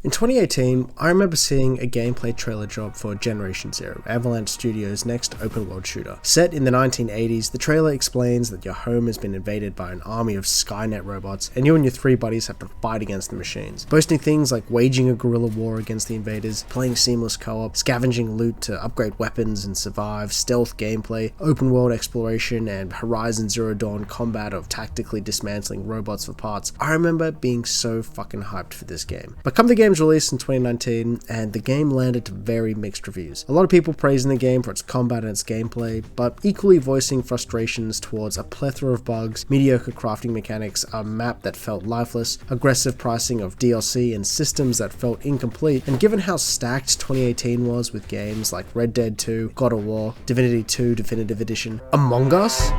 In 2018, I remember seeing a gameplay trailer drop for Generation Zero, Avalanche Studios' next open-world shooter. Set in the 1980s, the trailer explains that your home has been invaded by an army of Skynet robots, and you and your three buddies have to fight against the machines, boasting things like waging a guerrilla war against the invaders, playing seamless co-op, scavenging loot to upgrade weapons and survive, stealth gameplay, open-world exploration, and Horizon Zero Dawn combat of tactically dismantling robots for parts. I remember being so fucking hyped for this game. But come the game's release in 2019, and the game landed to very mixed reviews. A lot of people praising the game for its combat and its gameplay, but equally voicing frustrations towards a plethora of bugs, mediocre crafting mechanics, a map that felt lifeless, aggressive pricing of DLC, and systems that felt incomplete. And given how stacked 2018 was with games like Red Dead 2, God of War, Divinity 2 Definitive Edition, Among Us?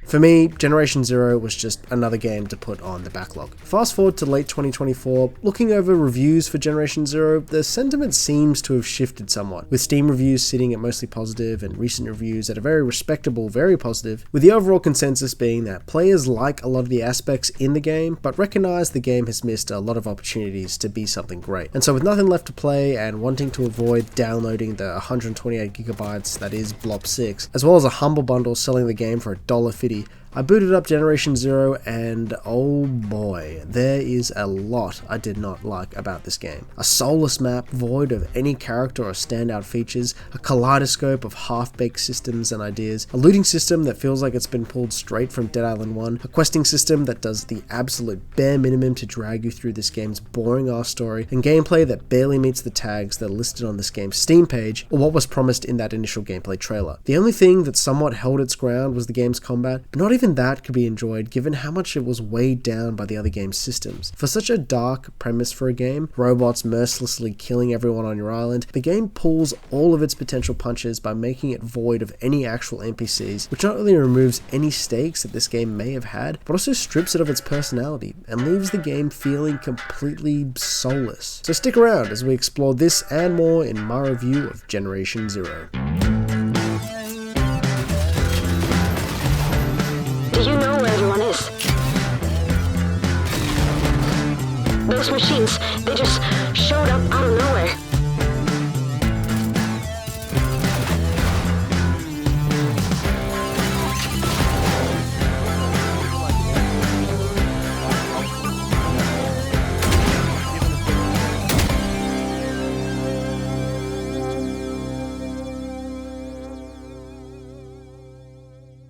For me, Generation Zero was just another game to put on the backlog. Fast forward to late 2024, looking over reviews for Generation Zero, the sentiment seems to have shifted somewhat, with Steam reviews sitting at mostly positive and recent reviews at a very respectable, very positive, with the overall consensus being that players like a lot of the aspects in the game, but recognize the game has missed a lot of opportunities to be something great. And so with nothing left to play and wanting to avoid downloading the 128GB that is Blob 6, as well as a humble bundle selling the game for $1.50, I booted up Generation Zero and oh boy, there is a lot I did not like about this game. A soulless map void of any character or standout features, a kaleidoscope of half-baked systems and ideas, a looting system that feels like it's been pulled straight from Dead Island 1, a questing system that does the absolute bare minimum to drag you through this game's boring ass story, and gameplay that barely meets the tags that are listed on this game's Steam page or what was promised in that initial gameplay trailer. The only thing that somewhat held its ground was the game's combat, but not even that could be enjoyed given how much it was weighed down by the other game's systems. For such a dark premise for a game, robots mercilessly killing everyone on your island, the game pulls all of its potential punches by making it void of any actual NPCs, which not only removes any stakes that this game may have had, but also strips it of its personality and leaves the game feeling completely soulless. So stick around as we explore this and more in my review of Generation Zero. Do you know where everyone is? Those machines, they just showed up out of nowhere.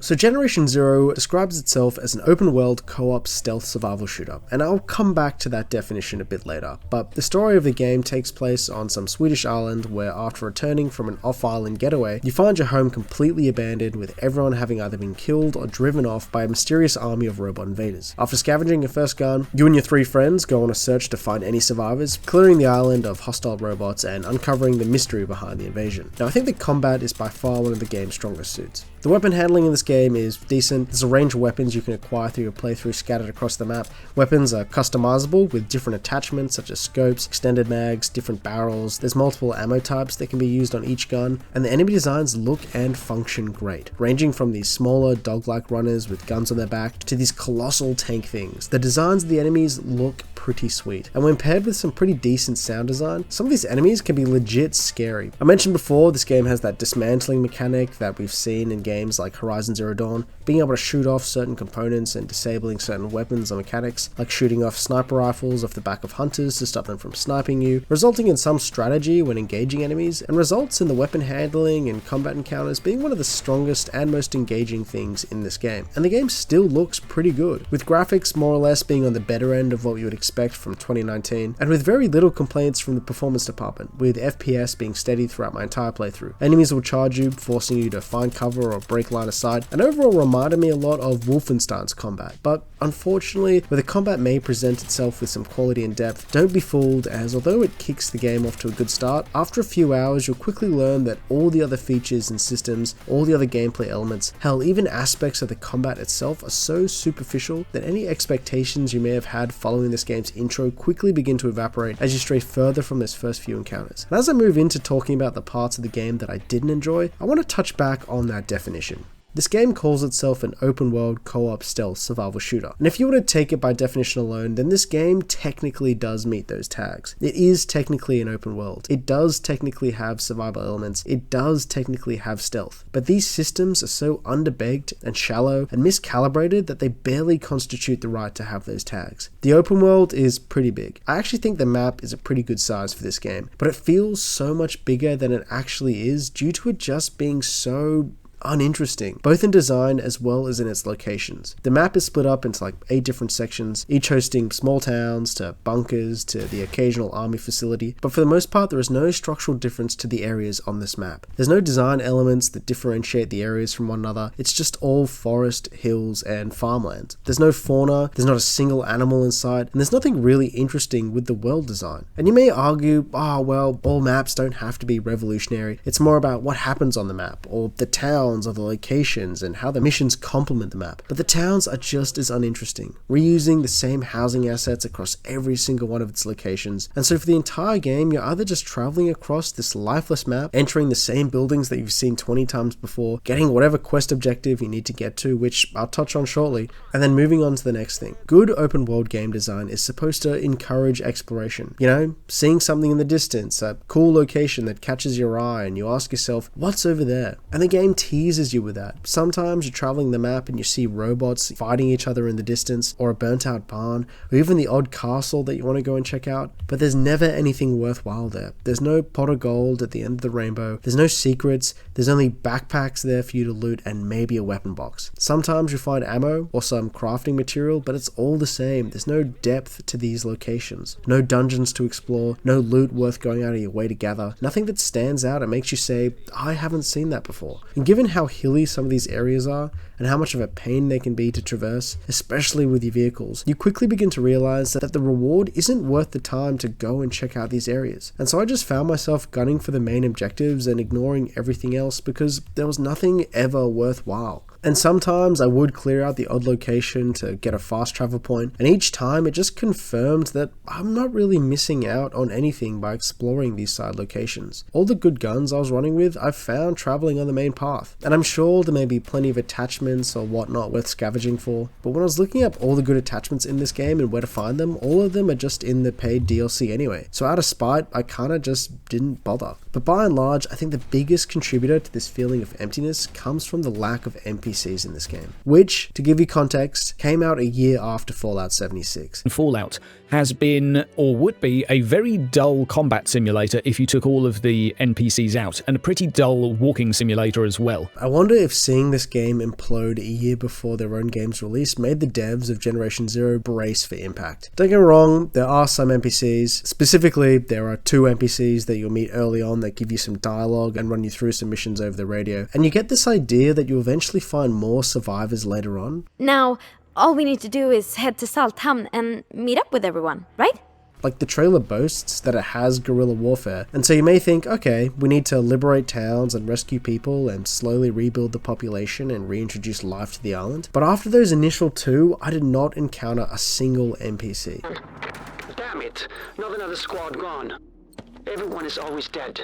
So Generation Zero describes itself as an open-world co-op stealth survival shooter, and I'll come back to that definition a bit later, but the story of the game takes place on some Swedish island where after returning from an off-island getaway, you find your home completely abandoned with everyone having either been killed or driven off by a mysterious army of robot invaders. After scavenging your first gun, you and your three friends go on a search to find any survivors, clearing the island of hostile robots and uncovering the mystery behind the invasion. Now I think the combat is by far one of the game's strongest suits. The weapon handling in this game is decent. There's a range of weapons you can acquire through your playthrough scattered across the map. Weapons are customizable with different attachments such as scopes, extended mags, different barrels. There's multiple ammo types that can be used on each gun, and the enemy designs look and function great, ranging from these smaller dog-like runners with guns on their back to these colossal tank things. The designs of the enemies look pretty sweet, and when paired with some pretty decent sound design, some of these enemies can be legit scary. I mentioned before, this game has that dismantling mechanic that we've seen in games like Horizon Zero Dawn, being able to shoot off certain components and disabling certain weapons or mechanics, like shooting off sniper rifles off the back of hunters to stop them from sniping you, resulting in some strategy when engaging enemies, and results in the weapon handling and combat encounters being one of the strongest and most engaging things in this game. And the game still looks pretty good, with graphics more or less being on the better end of what you would expect from 2019, and with very little complaints from the performance department, with FPS being steady throughout my entire playthrough. Enemies will charge you, forcing you to find cover or break line of sight, and overall reminded me a lot of Wolfenstein's combat. But unfortunately, where the combat may present itself with some quality and depth, don't be fooled, as although it kicks the game off to a good start, after a few hours you'll quickly learn that all the other features and systems, all the other gameplay elements, hell, even aspects of the combat itself are so superficial that any expectations you may have had following this game's intro quickly begin to evaporate as you stray further from those first few encounters. And as I move into talking about the parts of the game that I didn't enjoy, I want to touch back on that definition. This game calls itself an open world co-op stealth survival shooter. And if you were to take it by definition alone, then this game technically does meet those tags. It is technically an open world. It does technically have survival elements. It does technically have stealth. But these systems are so underbaked and shallow and miscalibrated that they barely constitute the right to have those tags. The open world is pretty big. I actually think the map is a pretty good size for this game, but it feels so much bigger than it actually is due to it just being so uninteresting, both in design as well as in its locations. The map is split up into like 8 different sections, each hosting small towns to bunkers to the occasional army facility, but for the most part there is no structural difference to the areas on this map. There's no design elements that differentiate the areas from one another. It's just all forest, hills, and farmland. There's no fauna, there's not a single animal in sight, and there's nothing really interesting with the world design. And you may argue, well, all maps don't have to be revolutionary. It's more about what happens on the map, or the towns, or the locations, and how the missions complement the map. But the towns are just as uninteresting, reusing the same housing assets across every single one of its locations. And so for the entire game, you're either just traveling across this lifeless map, entering the same buildings that you've seen 20 times before, getting whatever quest objective you need to get to, which I'll touch on shortly, and then moving on to the next thing. Good open world game design is supposed to encourage exploration. You know, seeing something in the distance, a cool location that catches your eye, and you ask yourself, what's over there? And the game teases you with that. Sometimes you're traveling the map and you see robots fighting each other in the distance, or a burnt out barn, or even the odd castle that you want to go and check out, but there's never anything worthwhile there. There's no pot of gold at the end of the rainbow, there's no secrets, there's only backpacks there for you to loot and maybe a weapon box. Sometimes you find ammo or some crafting material, but it's all the same. There's no depth to these locations, no dungeons to explore, no loot worth going out of your way to gather, nothing that stands out and makes you say, I haven't seen that before. And given how hilly some of these areas are, and how much of a pain they can be to traverse, especially with your vehicles, you quickly begin to realize that the reward isn't worth the time to go and check out these areas. And so I just found myself gunning for the main objectives and ignoring everything else because there was nothing ever worthwhile. And sometimes I would clear out the odd location to get a fast travel point, and each time it just confirmed that I'm not really missing out on anything by exploring these side locations. All the good guns I was running with, I've found traveling on the main path, and I'm sure there may be plenty of attachments or whatnot worth scavenging for, but when I was looking up all the good attachments in this game and where to find them, all of them are just in the paid DLC anyway. So out of spite, I kinda just didn't bother. But by and large, I think the biggest contributor to this feeling of emptiness comes from the lack of NPCs in this game, which, to give you context, came out a year after Fallout 76. Fallout has been, or would be, a very dull combat simulator if you took all of the NPCs out, and a pretty dull walking simulator as well. I wonder if seeing this game implode a year before their own game's release made the devs of Generation Zero brace for impact. Don't get me wrong, there are some NPCs. Specifically, there are 2 NPCs that you'll meet early on that give you some dialogue and run you through some missions over the radio, and you get this idea that you'll eventually find more survivors later on. Now, all we need to do is head to Salthamn and meet up with everyone, right? Like, the trailer boasts that it has guerrilla warfare, and so you may think, okay, we need to liberate towns and rescue people and slowly rebuild the population and reintroduce life to the island. But after those initial 2, I did not encounter a single NPC. Damn it, not another squad gone. Everyone is always dead.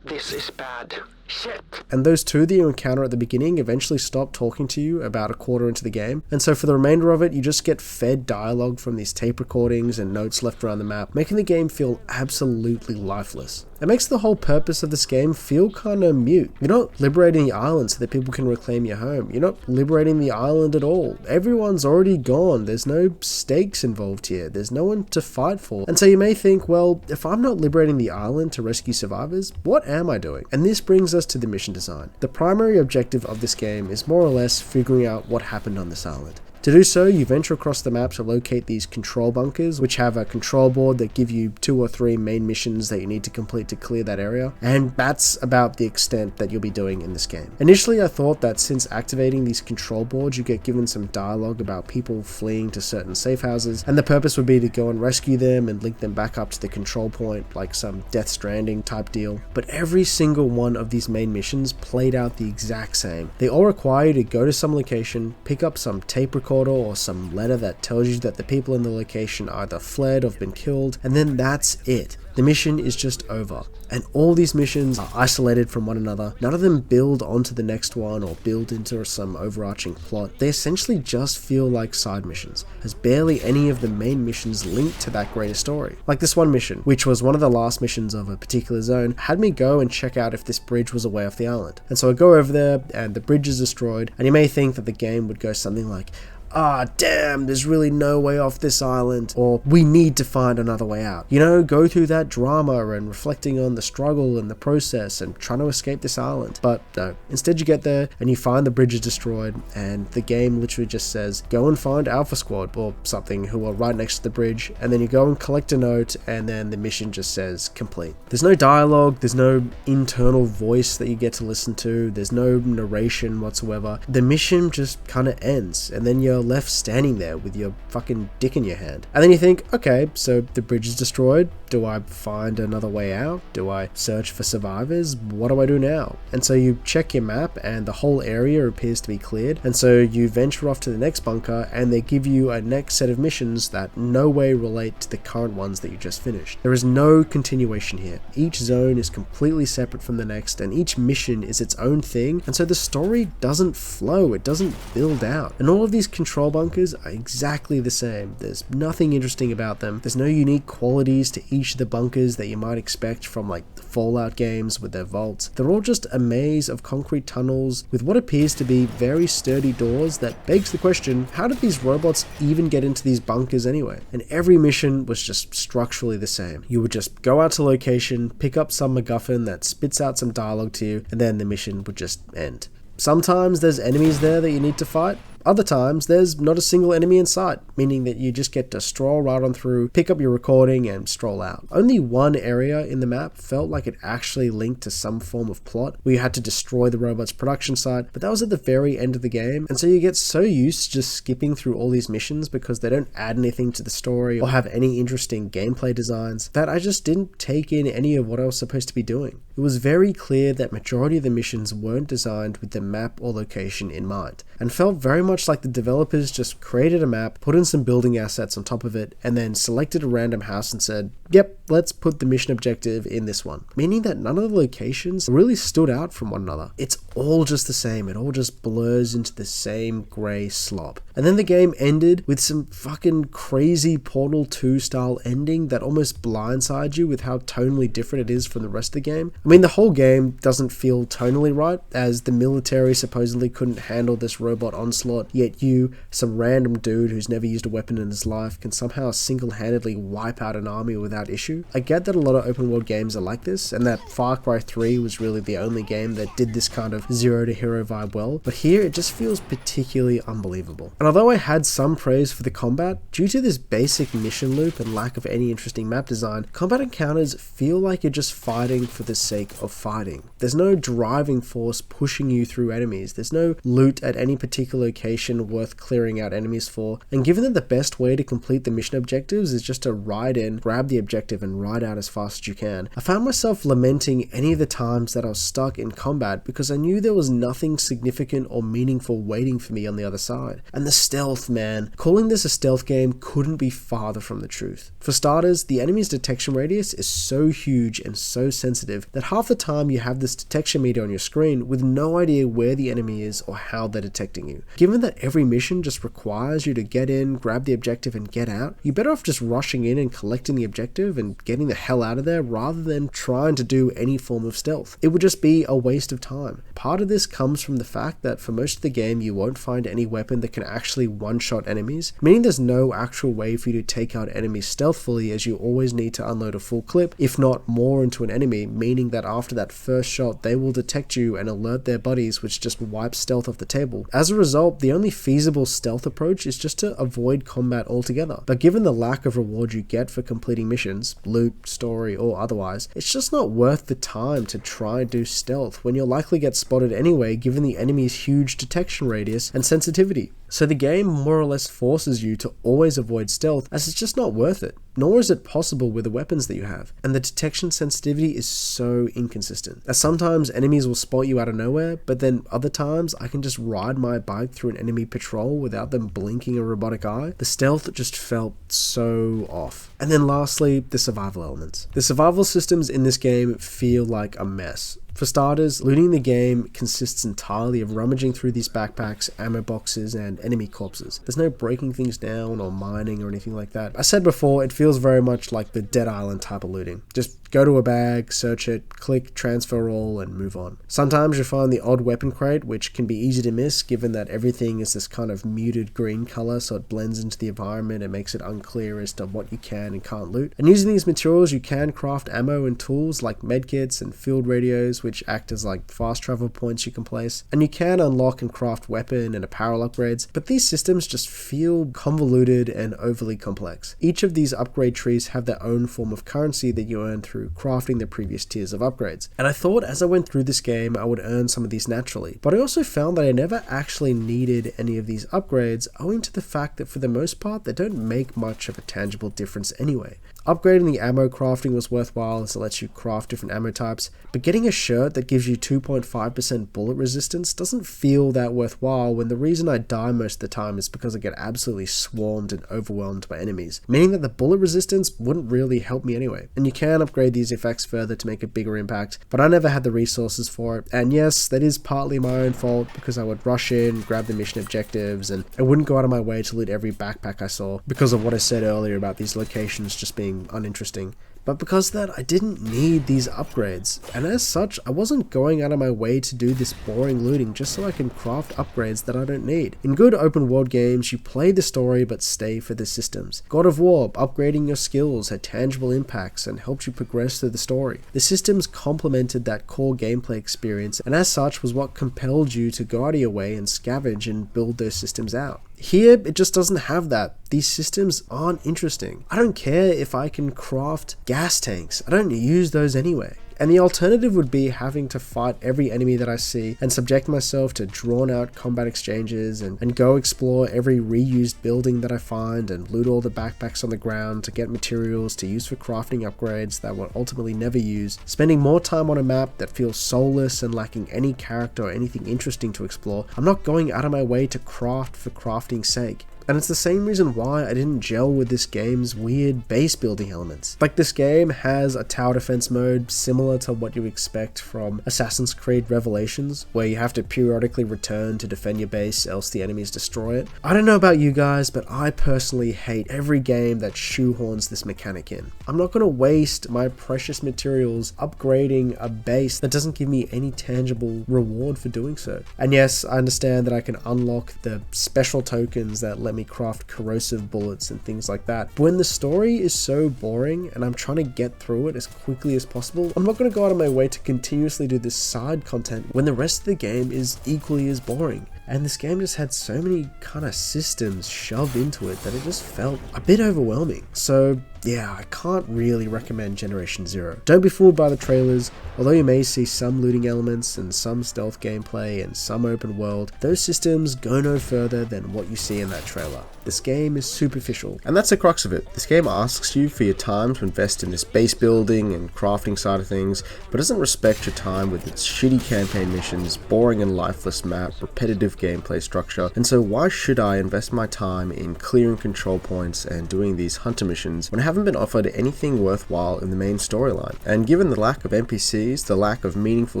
This is bad. Shit. And those 2 that you encounter at the beginning eventually stop talking to you about a quarter into the game, and so for the remainder of it you just get fed dialogue from these tape recordings and notes left around the map, making the game feel absolutely lifeless. It makes the whole purpose of this game feel kinda mute. You're not liberating the island so that people can reclaim your home. You're not liberating the island at all. Everyone's already gone. There's no stakes involved here. There's no one to fight for. And so you may think, well, if I'm not liberating the island to rescue survivors, what am I doing? And this brings us to the mission design. The primary objective of this game is more or less figuring out what happened on this island. To do so, you venture across the map to locate these control bunkers, which have a control board that give you 2 or 3 main missions that you need to complete to clear that area, and that's about the extent that you'll be doing in this game. Initially, I thought that since activating these control boards, you get given some dialogue about people fleeing to certain safe houses, and the purpose would be to go and rescue them and link them back up to the control point, like some Death Stranding type deal. But every single one of these main missions played out the exact same. They all require you to go to some location, pick up some tape recorder or some letter that tells you that the people in the location either fled or have been killed, and then that's it. the mission is just over. And all these missions are isolated from one another. None of them build onto the next one or build into some overarching plot. They essentially just feel like side missions, as barely any of the main missions link to that greater story. Like this one mission, which was one of the last missions of a particular zone, had me go and check out if this bridge was a way off the island. And so I go over there and the bridge is destroyed, and you may think that the game would go something like, "Ah, damn, there's really no way off this island," or "we need to find another way out." You know, go through that drama and reflecting on the struggle and the process and trying to escape this island. But no, instead you get there and you find the bridge is destroyed, and the game literally just says, go and find Alpha Squad or something who are right next to the bridge, and then you go and collect a note, and then the mission just says complete. There's no dialogue, there's no internal voice that you get to listen to, there's no narration whatsoever. The mission just kind of ends, and then you're left standing there with your fucking dick in your hand. And then you think, okay, so the bridge is destroyed. Do I find another way out? Do I search for survivors? What do I do now? And so you check your map and the whole area appears to be cleared. And so you venture off to the next bunker and they give you a next set of missions that no way relate to the current ones that you just finished. There is no continuation here. Each zone is completely separate from the next and each mission is its own thing. And so the story doesn't flow. It doesn't build out. And all of these control bunkers are exactly the same. There's nothing interesting about them. There's no unique qualities to each of the bunkers that you might expect from like the Fallout games with their vaults. They're all just a maze of concrete tunnels with what appears to be very sturdy doors that begs the question, how did these robots even get into these bunkers anyway? And every mission was just structurally the same. You would just go out to location, pick up some MacGuffin that spits out some dialogue to you, and then the mission would just end. Sometimes there's enemies there that you need to fight. Other times, there's not a single enemy in sight, meaning that you just get to stroll right on through, pick up your recording, and stroll out. Only one area in the map felt like it actually linked to some form of plot, where you had to destroy the robot's production site, but that was at the very end of the game, and so you get so used to just skipping through all these missions because they don't add anything to the story or have any interesting gameplay designs, that I just didn't take in any of what I was supposed to be doing. It was very clear that majority of the missions weren't designed with the map or location in mind, and felt very much like the developers just created a map, put in some building assets on top of it, and then selected a random house and said, yep, let's put the mission objective in this one. Meaning that none of the locations really stood out from one another. It's all just the same. It all just blurs into the same grey slop. And then the game ended with some fucking crazy Portal 2 style ending that almost blindsides you with how tonally different it is from the rest of the game. I mean, the whole game doesn't feel tonally right, as the military supposedly couldn't handle this robot onslaught, yet you, some random dude who's never used a weapon in his life, can somehow single-handedly wipe out an army without issue. I get that a lot of open world games are like this, and that Far Cry 3 was really the only game that did this kind of zero to hero vibe well, but here it just feels particularly unbelievable. And although I had some praise for the combat, due to this basic mission loop and lack of any interesting map design, combat encounters feel like you're just fighting for the sake of fighting. There's no driving force pushing you through enemies, there's no loot at any particular location worth clearing out enemies for, and given that the best way to complete the mission objectives is just to ride in, grab the objective and ride out as fast as you can, I found myself lamenting any of the times that I was stuck in combat because I knew there was nothing significant or meaningful waiting for me on the other side. And the stealth, man. Calling this a stealth game couldn't be farther from the truth. For starters, the enemy's detection radius is so huge and so sensitive that half the time you have this detection meter on your screen with no idea where the enemy is or how they're detecting you. Given that every mission just requires you to get in, grab the objective and get out, you're better off just rushing in and collecting the objective and getting the hell out of there rather than trying to do any form of stealth. It would just be a waste of time. Part of this comes from the fact that for most of the game you won't find any weapon that can actually one-shot enemies, meaning there's no actual way for you to take out enemies stealthily, as you always need to unload a full clip, if not more, into an enemy, meaning that after that first shot they will detect you and alert their buddies, which just wipes stealth off the table. As a result, the only feasible stealth approach is just to avoid combat altogether. But given the lack of reward you get for completing missions, loot, story or otherwise, it's just not worth the time to try and do stealth when you'll likely get spotted anyway given the enemy's huge detection radius and sensitivity. So the the game more or less forces you to always avoid stealth, as it's just not worth it. Nor is it possible with the weapons that you have, and the detection sensitivity is so inconsistent, as sometimes enemies will spot you out of nowhere, but then other times I can just ride my bike through an enemy patrol without them blinking a robotic eye. The stealth just felt so off. And then lastly, the survival elements. The survival systems in this game feel like a mess. For starters, looting the game consists entirely of rummaging through these backpacks, ammo boxes, and enemy corpses. There's no breaking things down or mining or anything like that. I said before, it feels very much like the Dead Island type of looting. Just go to a bag, search it, click transfer all, and move on. Sometimes you find the odd weapon crate, which can be easy to miss given that everything is this kind of muted green color, so it blends into the environment and makes it unclear as to what you can and can't loot. And using these materials, you can craft ammo and tools like medkits and field radios, which act as like fast travel points you can place. And you can unlock and craft weapon and apparel upgrades, but these systems just feel convoluted and overly complex. Each of these upgrade trees have their own form of currency that you earn through crafting the previous tiers of upgrades. And I thought as I went through this game I would earn some of these naturally, but I also found that I never actually needed any of these upgrades, owing to the fact that for the most part they don't make much of a tangible difference anyway. Upgrading the ammo crafting was worthwhile as it lets you craft different ammo types, but getting a shirt that gives you 2.5% bullet resistance doesn't feel that worthwhile when the reason I die most of the time is because I get absolutely swarmed and overwhelmed by enemies, meaning that the bullet resistance wouldn't really help me anyway. And you can upgrade these effects further to make a bigger impact, but I never had the resources for it, and yes, that is partly my own fault because I would rush in, grab the mission objectives, and I wouldn't go out of my way to loot every backpack I saw because of what I said earlier about these locations just being uninteresting. But because of that, I didn't need these upgrades, and as such, I wasn't going out of my way to do this boring looting just so I can craft upgrades that I don't need. In good open world games, you play the story but stay for the systems. God of War, upgrading your skills had tangible impacts and helped you progress through the story. The systems complemented that core gameplay experience, and as such was what compelled you to go out of your way and scavenge and build those systems out. Here, it just doesn't have that. These systems aren't interesting. I don't care if I can craft gas tanks. I don't use those anyway. And the alternative would be having to fight every enemy that I see and subject myself to drawn out combat exchanges and go explore every reused building that I find and loot all the backpacks on the ground to get materials to use for crafting upgrades that will ultimately never use, spending more time on a map that feels soulless and lacking any character or anything interesting to explore. I'm not going out of my way to craft for crafting's sake. And it's the same reason why I didn't gel with this game's weird base building elements. Like, this game has a tower defense mode similar to what you expect from Assassin's Creed Revelations, where you have to periodically return to defend your base else the enemies destroy it. I don't know about you guys, but I personally hate every game that shoehorns this mechanic in. I'm not going to waste my precious materials upgrading a base that doesn't give me any tangible reward for doing so. And yes, I understand that I can unlock the special tokens that let me craft corrosive bullets and things like that. But when the story is so boring and I'm trying to get through it as quickly as possible, I'm not going to go out of my way to continuously do this side content when the rest of the game is equally as boring. And this game just had so many kind of systems shoved into it that it just felt a bit overwhelming. So yeah, I can't really recommend Generation Zero. Don't be fooled by the trailers. Although you may see some looting elements and some stealth gameplay and some open world, those systems go no further than what you see in that trailer. This game is superficial. And that's the crux of it. This game asks you for your time to invest in this base building and crafting side of things, but doesn't respect your time with its shitty campaign missions, boring and lifeless map, repetitive gameplay structure. And so why should I invest my time in clearing control points and doing these hunter missions when I haven't been offered anything worthwhile in the main storyline? And given the lack of NPCs, the lack of meaningful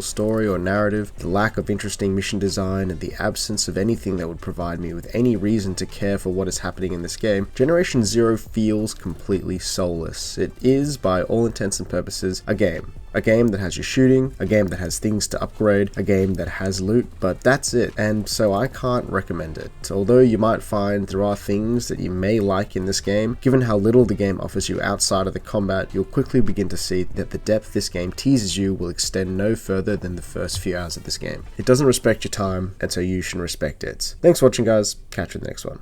story or narrative, the lack of interesting mission design, and the absence of anything that would provide me with any reason to care for what is happening in this game, Generation Zero feels completely soulless. It is, by all intents and purposes, a game. A game that has you shooting, a game that has things to upgrade, a game that has loot, but that's it, and so I can't recommend it. Although you might find there are things that you may like in this game, given how little the game offers you outside of the combat, you'll quickly begin to see that the depth this game teases you will extend no further than the first few hours of this game. It doesn't respect your time, and so you should respect it. Thanks for watching, guys. Catch you in the next one.